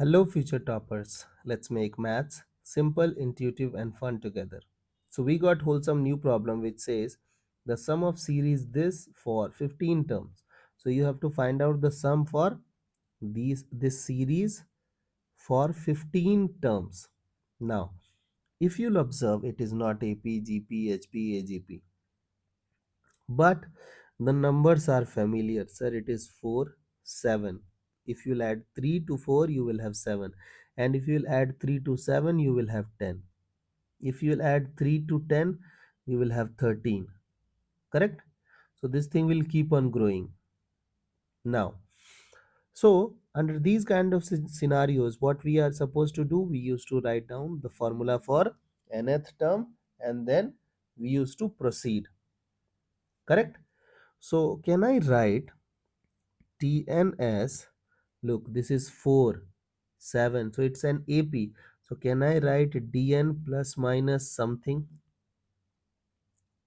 Hello, future toppers. Let's make maths simple, intuitive, and fun together. So, we got wholesome new problem which says the sum of series this for 15 terms. So, you have to find out the sum for this series for 15 terms. Now, if you'll observe, it is not AP, GP, HP, AGP, but the numbers are familiar. Sir, it is 4, 7. If you'll add 3 to 4, you will have 7. And if you'll add 3 to 7, you will have 10. If you'll add 3 to 10, you will have 13. Correct? So this thing will keep on growing. Now, so under these kind of scenarios, what we are supposed to do, we used to write down the formula for nth term and then we used to proceed. Correct? So can I write Tn as, look, this is 4, 7, so it's an AP. So can I write Dn plus minus something?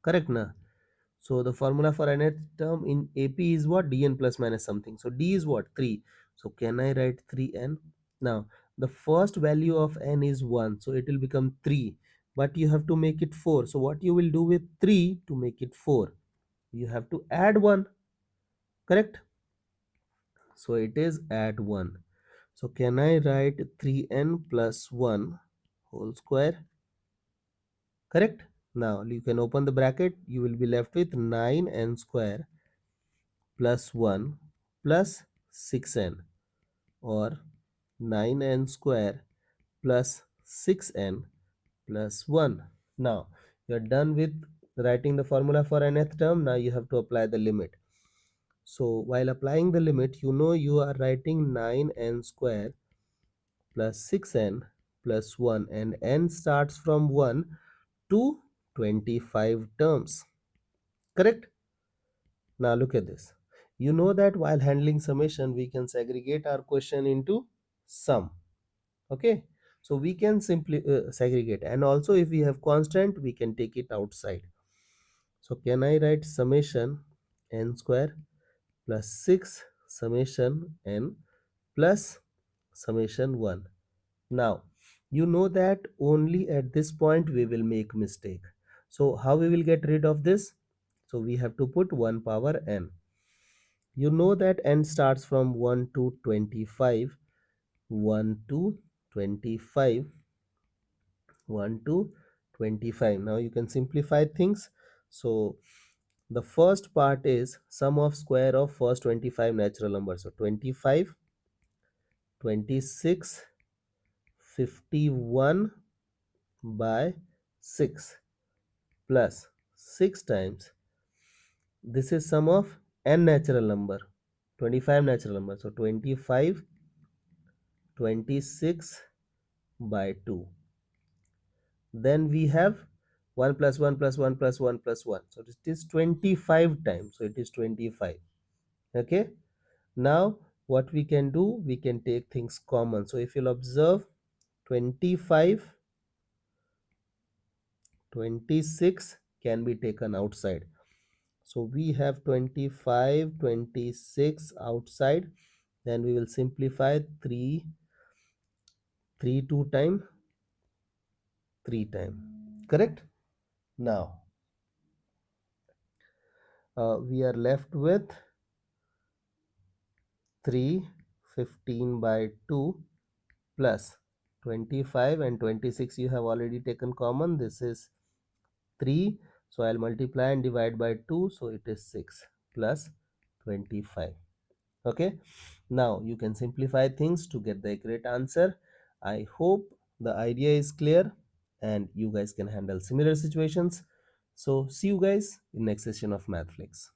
Correct, na? So the formula for nth term in AP is what? Dn plus minus something. So D is what? 3. So can I write 3n? Now the first value of n is 1, so it will become 3. But you have to make it 4. So what you will do with 3 to make it 4? You have to add 1. Correct? So it is add 1. So can I write 3n plus 1 whole square? Correct? Now you can open the bracket. You will be left with 9n square plus 1 plus 6n, or 9n square plus 6n plus 1. Now you are done with writing the formula for nth term. Now you have to apply the limit. So while applying the limit, you know you are writing 9n square plus 6n plus 1, and n starts from 1 to 25 terms. Correct? Now look at this. You know that while handling summation, we can segregate our question into sum. Okay? So we can simply segregate, and also if we have constant, we can take it outside. So can I write summation n square plus 6 summation n plus summation 1. Now, you know that only at this point we will make mistake. So how we will get rid of this? So we have to put 1 power n. You know that n starts from 1 to 25, 1 to 25, 1 to 25. Now you can simplify things. So the first part is sum of square of first 25 natural numbers. So 25, 26, 51 by 6 plus 6 times, this is sum of n natural number, 25 natural number. So 25, 26 by 2. Then we have 1 plus 1 plus 1 plus 1 plus 1. So it is 25 times. So it is 25. Okay. Now what we can do, we can take things common. So if you'll observe, 25, 26 can be taken outside. So we have 25, 26 outside. Then we will simplify 3, 3 2 time, 3 time. Correct? Now we are left with 3, 15 by 2 plus 25, and 26 you have already taken common. This is 3. So I'll multiply and divide by 2. So it is 6 plus 25. Okay. Now you can simplify things to get the accurate answer. I hope the idea is clear and you guys can handle similar situations. So see you guys in next session of Mathflix.